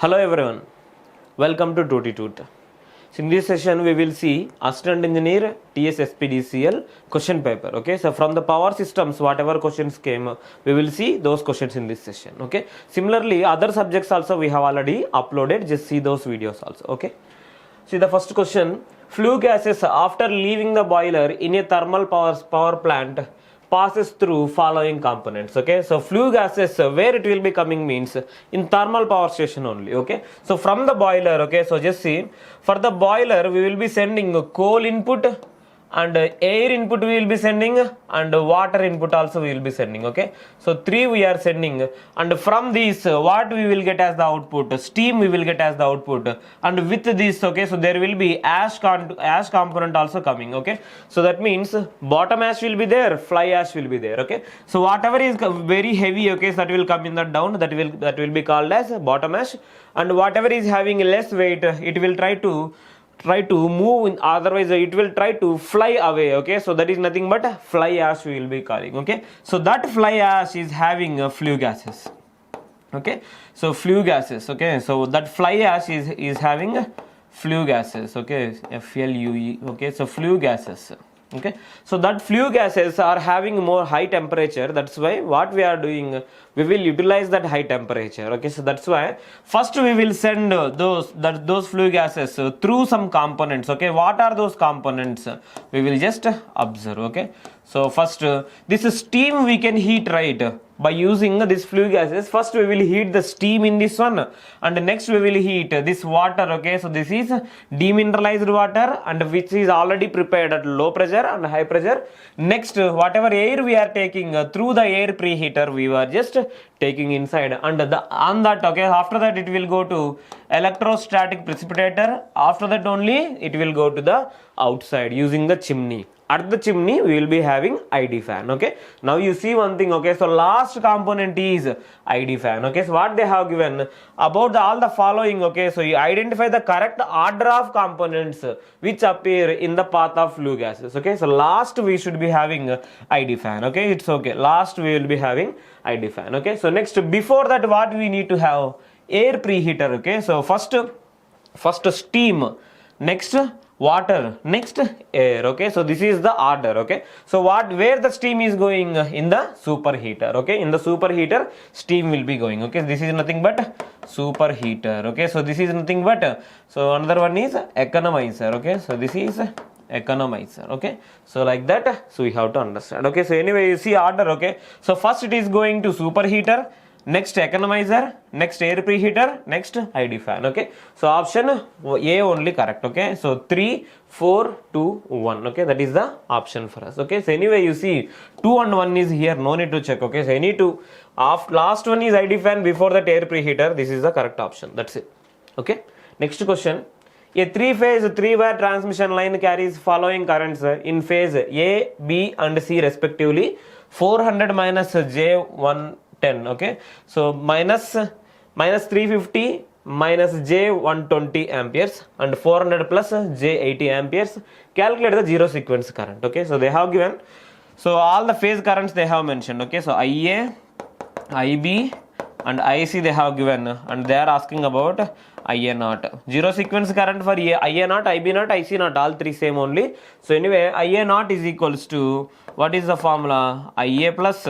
Hello everyone, welcome to Tutti Tut. So in this session we will see Assistant Engineer TS SPDCL question paper. Okay, so from the power systems whatever questions came, we will see those questions in this session. Okay, similarly other subjects also we have already uploaded, just see those videos also. Okay, see the first question, flue gases after leaving the boiler in a thermal power plant passes through following components. Okay, so flue gases where it will be coming means in thermal power station only. Okay, so from the boiler, okay, so just see, for the boiler we will be sending coal input and air input we will be sending and water input also we will be sending. Okay, so three we are sending, and from these what we will get as the output, steam we will get as the output, and with this, okay, so there will be ash component also coming. Okay, so that means bottom ash will be there, fly ash will be there. Okay, so whatever is very heavy, okay, so that will come in the down, that will be called as bottom ash, and whatever is having less weight it will try to move, otherwise it will try to fly away. Okay, so that is nothing but fly ash we will be calling. Okay, so that fly ash is having flue gases. Okay, so flue gases. Okay, so that fly ash is having flue gases. Okay, FLUE. Okay, so flue gases. Okay, so that flue gases are having more high temperature, that's why what we are doing, we will utilize that high temperature. Okay, so that's why first we will send those flue gases through some components. Okay, what are those components, we will just observe. Okay, so first this steam we can heat, right, by using this flue gases. First we will heat the steam in this one, and next we will heat this water. Okay, so this is demineralized water and which is already prepared at low pressure and high pressure. Next whatever air we are taking through the air preheater we were just taking inside, and on that, okay, after that it will go to electrostatic precipitator. After that only it will go to the outside using the chimney. At the chimney we will be having ID fan. Okay, now you see one thing. Okay, so last component is ID fan. Okay, so what they have given about all the following. Okay, so you identify the correct order of components which appear in the path of flue gases. Okay, so last we should be having ID fan. Okay, it's okay, last we will be having ID fan. Okay, so next, before that what we need to have, air preheater. Okay, so first steam, next water, next air. Okay, so this is the order. Okay, so where the steam is going, in the superheater. Okay, in the superheater steam will be going. Okay, this is nothing but superheater. Okay, so this is nothing but, so another one is economizer. Okay, so this is economizer. Okay, so like that, so we have to understand. Okay, so anyway you see order. Okay, so first it is going to superheater, next economizer, next air preheater, next ID fan. Okay, so option A only correct. Okay, so 3 4 2 1. Okay, that is the option for us. Okay, so anyway you see 2 and 1 is here, no need to check. Okay, so any two, last one is ID fan, before that air preheater, this is the correct option, that's it. Okay, next question, a three-phase 3-wire transmission line carries following currents in phase A, B and C respectively, 400 minus J110. Okay, so minus 350 minus J120 amperes and 400 plus J80 amperes. Calculate the zero sequence current. Okay, so they have given, so all the phase currents they have mentioned. Okay, so IA, IB and IC they have given, and they are asking about IA naught. Zero sequence current for IA naught, IB naught, IC naught, all three same only. So anyway, IA naught is equals to, what is the formula, IA plus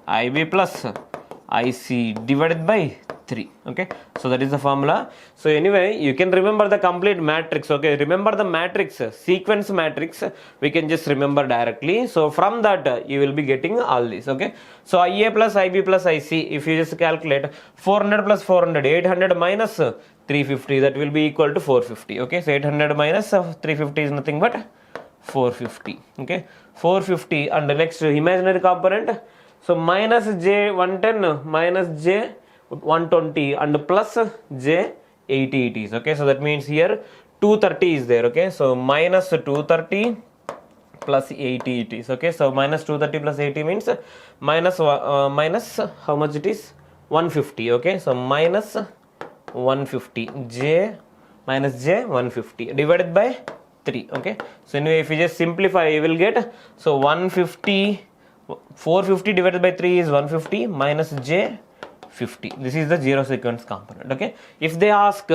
IB plus IC divided by 3. Okay, so that is the formula. So anyway you can remember the complete matrix. Okay, remember the matrix, sequence matrix, we can just remember directly. So from that you will be getting all this. Okay, so IA plus IB plus IC, if you just calculate 400 plus 400, 800 minus 350, that will be equal to 450. Okay, so 800 minus 350 is nothing but 450. Okay, 450, and the next imaginary component, so minus J110 minus J120 and plus J80 it is. Okay, so that means here 230 is there. Okay, so minus 230 plus 80 it is. Okay, so minus 230 plus 80 means minus how much it is, 150. Okay, so minus 150, J minus J150 divided by 3. Okay, so anyway if you just simplify you will get, so 150, 450 divided by 3 is 150 minus J 50. This is the zero sequence component. Okay, if they ask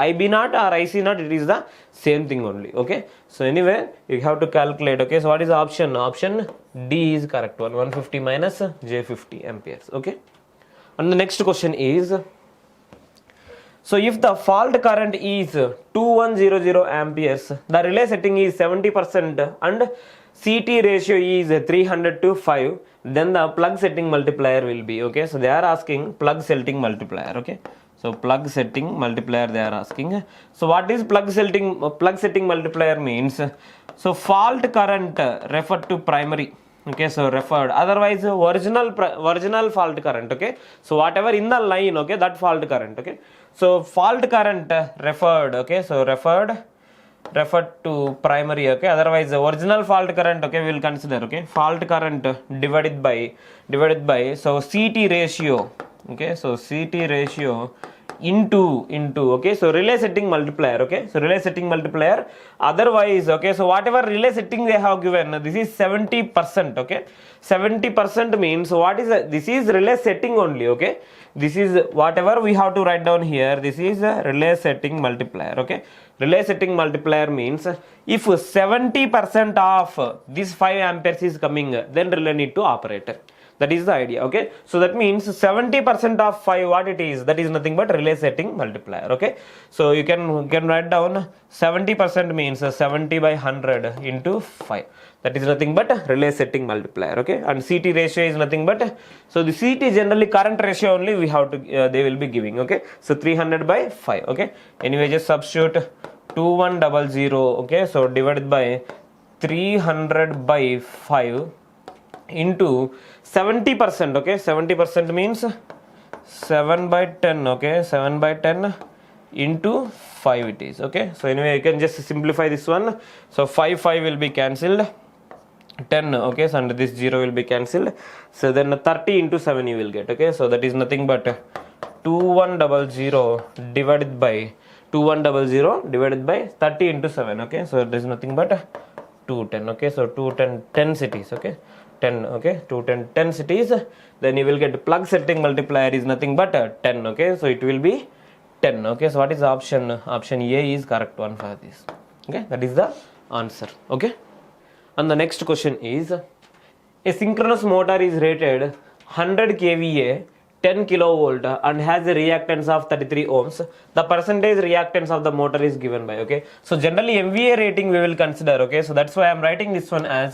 IB naught or IC naught, it is the same thing only. Okay, so anyway you have to calculate. Okay, so what is the option D is correct one. 150 minus J50 amperes. Okay, and the next question is, so if the fault current is 2100 amperes, the relay setting is 70% and CT ratio is 300 to 5, then the plug setting multiplier will be. Okay, so they are asking plug setting multiplier. Okay, so plug setting multiplier they are asking. So what is plug setting multiplier means? So fault current referred to primary. Okay, so referred, otherwise original fault current. Okay, so whatever in the line, okay, that fault current. Okay, so fault current referred. Okay, so referred to primary. Okay, otherwise original fault current. Okay, we will consider. Okay, fault current divided by so CT ratio. Okay, so CT ratio into okay, so relay setting multiplier. Okay, so relay setting multiplier, otherwise. Okay, so whatever relay setting they have given, this is 70%. Okay, 70% means what is this is relay setting only. Okay, this is whatever we have to write down here, this is a relay setting multiplier. Okay, relay setting multiplier means if 70% of this 5 amperes is coming, then relay need to operate. That is the idea. Okay, so that means 70% of 5, what it is, that is nothing but relay setting multiplier. Okay, so you can write down 70% means 70 by 100 into 5, that is nothing but relay setting multiplier. Okay, and CT ratio is nothing but, so the CT generally current ratio only we have to they will be giving. Okay, so 300 by 5. Okay, anyway just substitute 2100. Okay, so divided by 300 by 5 into 70%. Okay, 70% means 7 by 10. Okay, 7 by 10 into 5 it is. Okay, so anyway you can just simplify this one. So 5 will be cancelled, 10. Okay, so and this 0 will be cancelled, so then 30 into 7 you will get. Okay, so that is nothing but 2100 divided by 30 into 7. Okay, so there is nothing but 210. Okay, so 10 cities. Okay, 10. Okay, 10 cities, then you will get plug setting multiplier is nothing but 10. Okay, so it will be 10. Okay, so what is the option A is correct one for this. Okay, that is the answer. Okay, and the next question is, a synchronous motor is rated 100 kVA 10 kilovolt and has a reactance of 33 ohms. The percentage reactance of the motor is given by. Okay, so generally MVA rating we will consider. Okay, so that's why I am writing this one as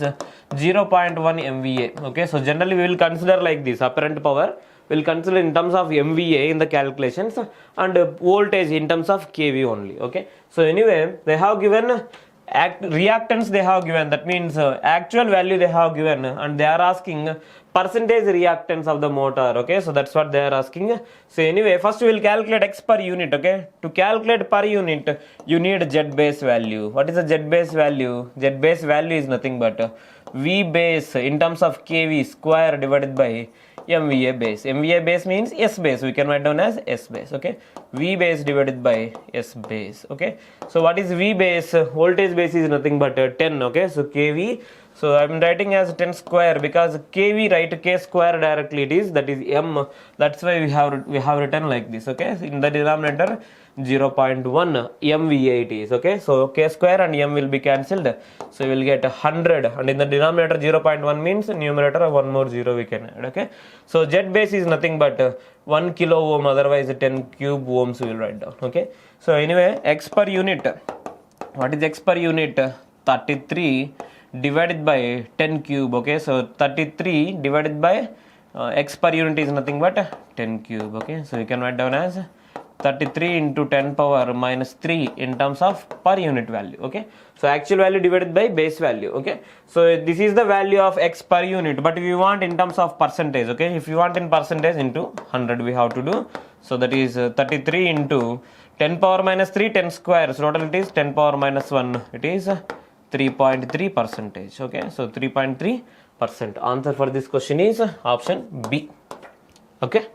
0.1 MVA. Okay, so generally we will consider like this, apparent power will consider in terms of MVA in the calculations, and voltage in terms of kV only. Okay, so anyway they have given reactance they have given, that means actual value they have given, and they are asking percentage reactance of the motor. Okay, so that's what they are asking. So anyway first we will calculate X per unit. Okay, to calculate per unit you need Z base value. What is the Z base value? Z base value is nothing but V base in terms of kV square divided by MVA base. MVA base means S base, we can write down as S base. Okay, V base divided by S base. Okay, so what is V base? Voltage base is nothing but 10. Okay, so kV, so I am writing as 10 square because kV, right, k square directly it is, that is m, that's why we have written like this. Okay, so in the denominator 0.1 MVA it is. Okay, so k square and m will be cancelled, so we will get 100, and in the denominator 0.1 means numerator one more 0 we can add. Okay, so Z base is nothing but 1 kilo ohm, otherwise 10 cube ohms we will write down. Okay, so anyway X per unit, what is X per unit? 33 divided by 10 cube. Okay, so 33 divided by X per unit is nothing but 10 cube. Okay, so you can write down as 33 into 10 power minus 3 in terms of per unit value. Okay, so actual value divided by base value. Okay, so this is the value of X per unit, but if you want in terms of percentage, okay, if you want in percentage into 100 we have to do, so that is 33 into 10 power minus 3, 10 square, so total it is 10 power minus 1, it is 3.3%. Okay, so 3.3%. Answer for this question is option B. Okay,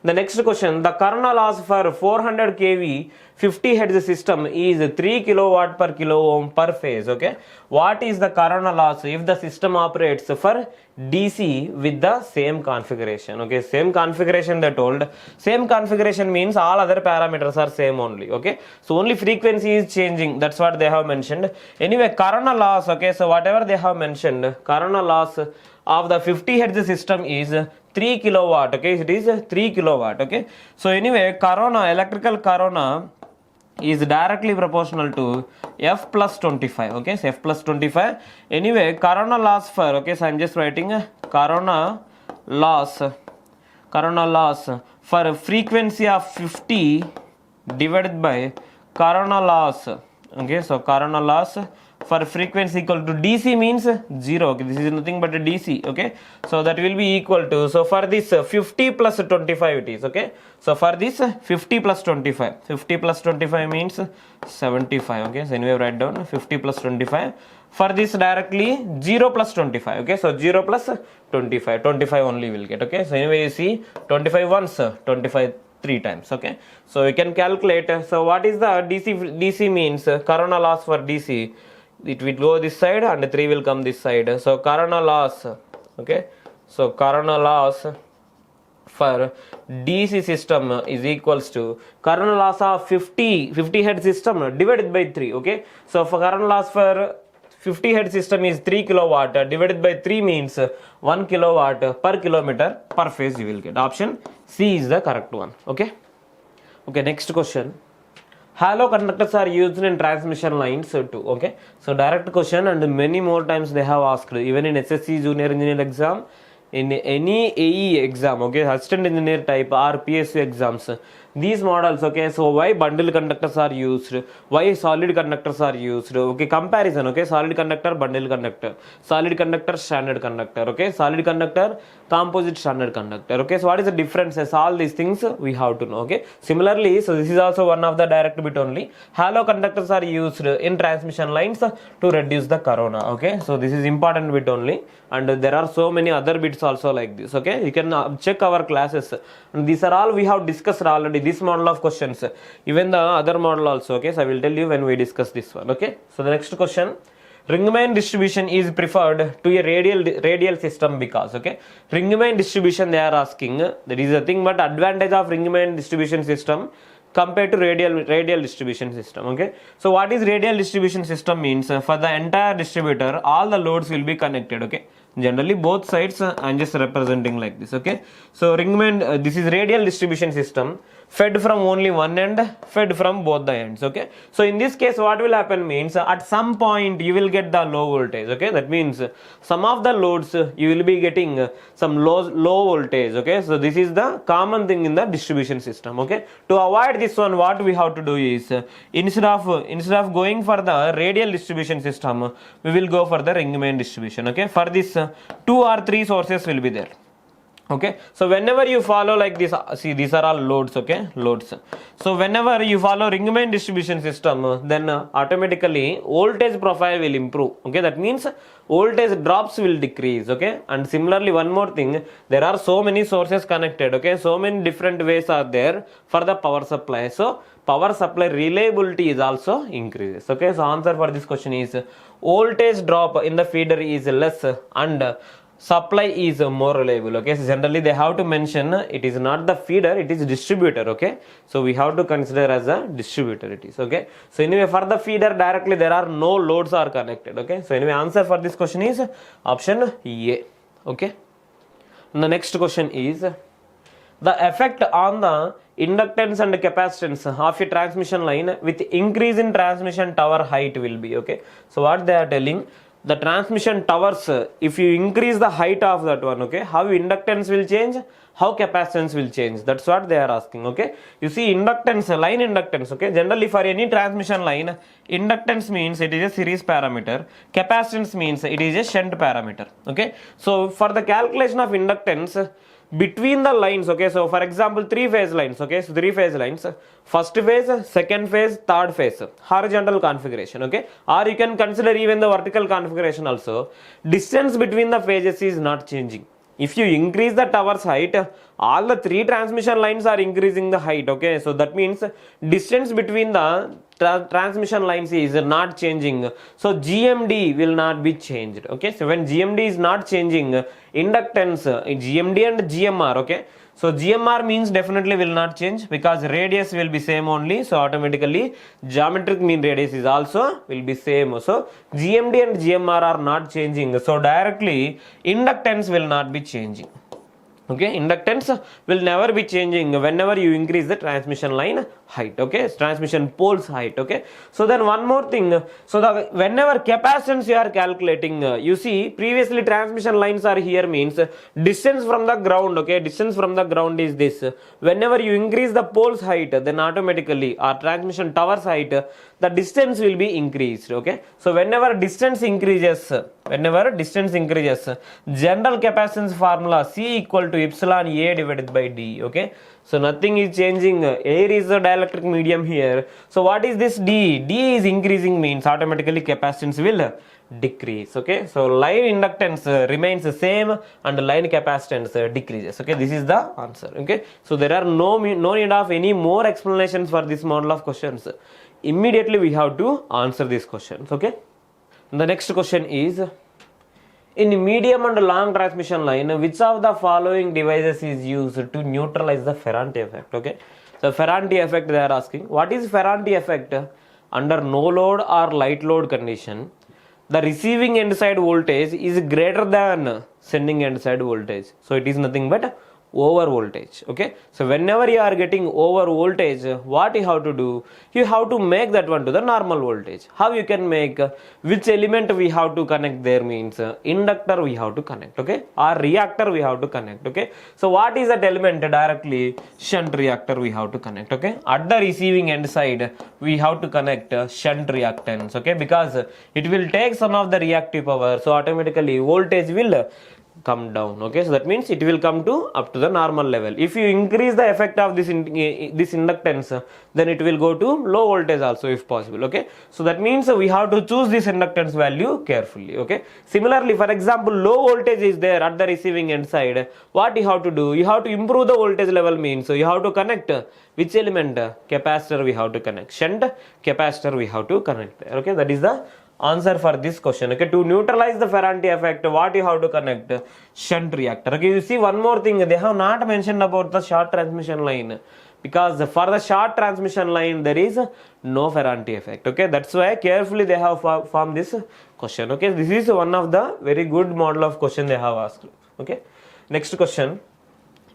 The next question, the Corona loss for 400 kV 50 Hz system is 3 kilowatt per kilo ohm per phase. Okay, what is the Corona loss if the system operates for DC with the same configuration? Okay, same configuration they told. Same configuration means all other parameters are same only. Okay, so only frequency is changing, that's what they have mentioned. Anyway, Corona loss, okay, so whatever they have mentioned, Corona loss of the 50 Hz system is 3 kilowatt. Okay, it is 3 kilowatt. Okay, so anyway, Corona, electrical Corona is directly proportional to F plus 25. Okay, so F plus 25. Anyway, Corona loss for, okay, so I'm just writing Corona loss for frequency of 50 divided by Corona loss. Okay, so Corona loss for frequency equal to DC means 0. Okay, this is nothing but a DC. Okay, so that will be equal to, so for this 50 plus 25 it is. Okay, so for this 50 plus 25 means 75. Okay, so anyway write down 50 plus 25. For this directly 0 plus 25. Okay, so 0 plus 25 only will get. Okay, so anyway you see 25 once, 25 3 times. Okay, so you can calculate. So what is the DC means Corona loss for DC, it will go this side and 3 will come this side. So Corona loss, okay, so Corona loss for DC system is equals to Corona loss of 50 Hz system divided by 3. Okay, so for Corona loss for 50 Hz system is 3 kilowatt divided by 3 means 1 kilowatt per kilometer per phase you will get. Option C is the correct one. Okay, next question. Halo conductors are used in transmission lines too. Okay, so direct question, and many more times they have asked, even in SSC junior engineer exam, in any AE exam, okay, assistant engineer type or PSU exams, these models. Okay, so why bundle conductors are used, why solid conductors are used. Okay, comparison. Okay, solid conductor, bundle conductor, solid conductor, standard conductor. Okay, solid conductor, composite, standard conductor. Okay, so what is the differences, all these things we have to know. Okay, similarly, so this is also one of the direct bit only. Halo conductors are used in transmission lines to reduce the corona. Okay, so this is important bit only, and there are so many other bits also like this. Okay, you can check our classes, and these are all we have discussed already, this model of questions, even the other model also. Okay, so I will tell you when we discuss this one. Okay, so the next question, Ringman distribution is preferred to a radial system because. Okay, Ringman distribution they are asking, that is the thing, but advantage of Ringman distribution system compared to radial distribution system. Okay, so what is radial distribution system means, for the entire distributor all the loads will be connected. Okay, generally both sides I'm just representing like this. Okay, so Ringman, this is radial distribution system, fed from only one end, fed from both the ends. Okay, so in this case what will happen means, at some point you will get the low voltage. Okay, that means some of the loads you will be getting some low voltage. Okay, so this is the common thing in the distribution system. Okay, to avoid this one, what we have to do is, instead of going for the radial distribution system, we will go for the Ringman distribution. Okay, for this 2 or 3 sources will be there. Okay, so whenever you follow like this, see these are all loads. Okay, loads. So whenever you follow Ringman distribution system, then automatically voltage profile will improve. Okay, that means voltage drops will decrease. Okay, and similarly one more thing, there are so many sources connected. Okay, so many different ways are there for the power supply, so power supply reliability is also increases. Okay, so answer for this question is voltage drop in the feeder is less and supply is more reliable. Okay, so generally they have to mention it is not the feeder, it is distributor. Okay, so we have to consider as a distributor it is. Okay, so anyway for the feeder directly there are no loads are connected. Okay, so anyway answer for this question is option A. Okay, and the next question is, the effect on the inductance and capacitance of a transmission line with increase in transmission tower height will be. Okay, so what they are telling, the transmission towers, if you increase the height of that one, okay, how inductance will change, how capacitance will change, that's what they are asking. Okay, you see inductance, line inductance. Okay, generally for any transmission line, inductance means it is a series parameter, capacitance means it is a shunt parameter. Okay, so for the calculation of inductance between the lines, okay, so for example 3-phase lines. Okay, so 3-phase lines, first phase, second phase, third phase, horizontal configuration. Okay, or you can consider even the vertical configuration also, distance between the phases is not changing. if you increase the tower's height, all the three transmission lines are increasing the height, okay? So that means distance between the transmission lines is not changing, so GMD will not be changed, okay? So when GMD is not changing, inductance, GMD and GMR, okay? So GMR means definitely will not change because radius will be same only, so automatically geometric mean radius is also will be same. So GMD and GMR are not changing, so directly inductance will not be changing, okay? Inductance will never be changing whenever you increase the transmission line height, okay? Transmission poles height, okay? So then one more thing, so the whenever capacitance you are calculating, you see previously transmission lines are here means distance from the ground, okay? Distance from the ground is this. Whenever you increase the poles height, then automatically our transmission towers height, the distance will be increased, okay? So whenever distance increases, general capacitance formula C equal to epsilon A divided by D, okay? So nothing is changing, air is the dielectric medium here. So what is this D? D is increasing means automatically capacitance will decrease, okay? So line inductance remains the same and line capacitance decreases, okay? This is the answer, okay? So there are no need of any more explanations for this model of questions. Immediately we have to answer these questions, okay? The next question is, in medium and long transmission line, which of the following devices is used to neutralize the Ferranti effect, okay? So Ferranti effect they are asking. What is Ferranti effect? Under no load or light load condition, the receiving end side voltage is greater than sending end side voltage. So it is nothing but over voltage, okay? So whenever you are getting over voltage, what you have to do? You have to make that one to the normal voltage. How you can make? Which element we have to connect there means inductor we have to connect, okay? Or reactor we have to connect, okay? So what is that element? Directly shunt reactor we have to connect, okay? At the receiving end side we have to connect shunt reactance, okay? Because it will take some of the reactive power, so automatically voltage will come down, okay? So that means it will come to up to the normal level. If you increase the effect of this inductance, then it will go to low voltage also if possible, okay? So that means we have to choose this inductance value carefully, okay? Similarly, for example, low voltage is there at the receiving end side. What you have to do? You have to improve the voltage level means, so you have to connect which element? Capacitor we have to connect, shunt capacitor we have to connect there, okay? That is the answer for this question, okay? To neutralize the Ferranti effect, what you have to connect? Shunt reactor, okay? You see one more thing, they have not mentioned about the short transmission line, because for the short transmission line there is no Ferranti effect, okay? That's why carefully they have formed this question, okay? This is one of the very good model of question they have asked, okay? Next question.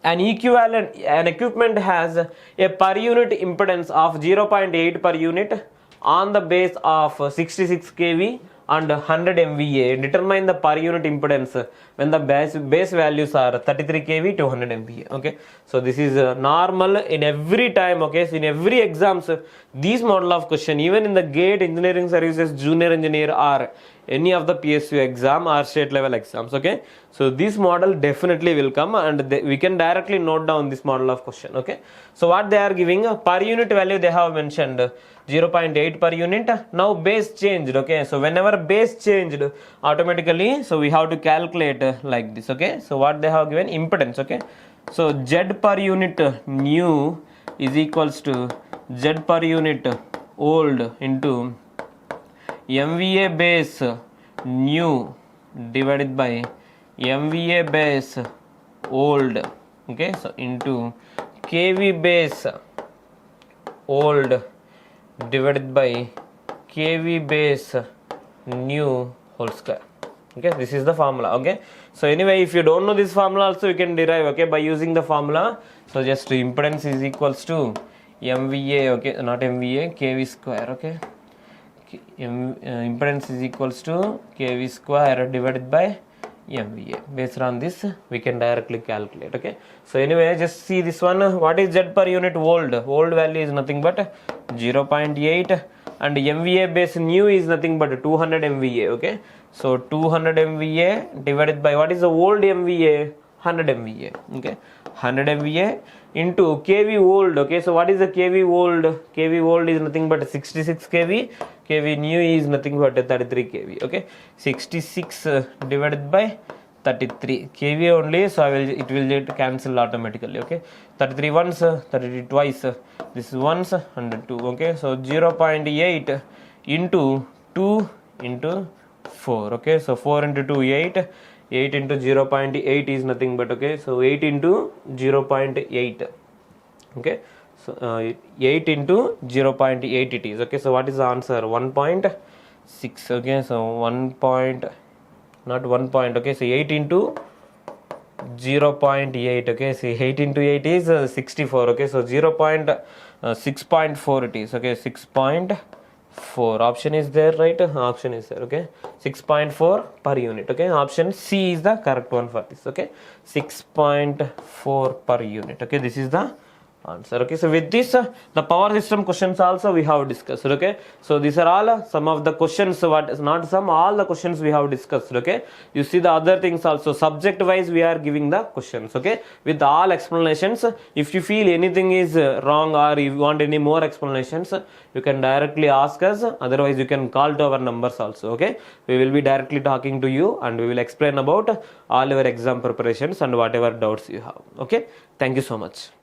An equipment has a per unit impedance of 0.8 per unit on the base of 66 kV and 100 MVA. Determine the per unit impedance when the base values are 33 kV to 100 MVA, okay? So this is normal in every time, okay? So in every exams, these model of question, even in the GATE, engineering services, junior engineer, or any of the PSU exam or state level exams, okay? So this model definitely will come, and we can directly note down this model of question, okay? So what they are giving, per unit value they have mentioned 0.8 per unit. Now base changed, okay? So whenever base changed, automatically, so we have to calculate like this, okay? So what they have given, impedance, okay? So Z per unit new is equals to Z per unit old into MVA base new divided by MVA base old, okay? So into KV base old divided by KV base new whole square, okay? This is the formula, okay? So anyway, if you don't know this formula also you can derive, okay, by using the formula. So just impedance is equals to MVA, okay, not MVA, KV square, okay? Impedance is equals to KV square divided by MVA. Based on this we can directly calculate, okay? So anyway, just see this one. What is Z per unit old? Old value is nothing but 0.8 and MVA base new is nothing but 200 MVA, okay? So 200 MVA divided by what is the old MVA? 100 MVA, okay? 100 MVA into KV old, okay? So what is the KV old? KV old is nothing but 66 kV. KV new is nothing but 33 kV, okay? 66 divided by 33 kVA only, so it will get cancelled automatically. Okay, 33 once, 33 twice, this is once and 2. Okay, so 0.8 into 2 into 4. Okay, so 4 into 2 8, 8 into 0.8 is nothing but, okay, so 8 into 0.8. okay, so 8 into 0.8 it is. Okay, so what is the answer? 1.6. okay, so 1 point, not 1 point. Okay, so 8 into 0.8. okay, so 8 into 8 is 64. okay, so 6.4 it is. okay, 6.4 option is there, right? Option is there. Okay, 6.4 per unit. okay, option C is the correct one for this. okay, 6.4 per unit. okay, this is the answer. okay, so with this the power system questions also we have discussed. okay, so these are all some of the questions, what is not some, all the questions we have discussed. okay, you see the other things also, subject wise we are giving the questions. okay, with all explanations. If you feel anything is wrong or you want any more explanations, you can directly ask us, otherwise you can call to our numbers also. okay, we will be directly talking to you and we will explain about all your exam preparations and whatever doubts you have. okay, thank you so much.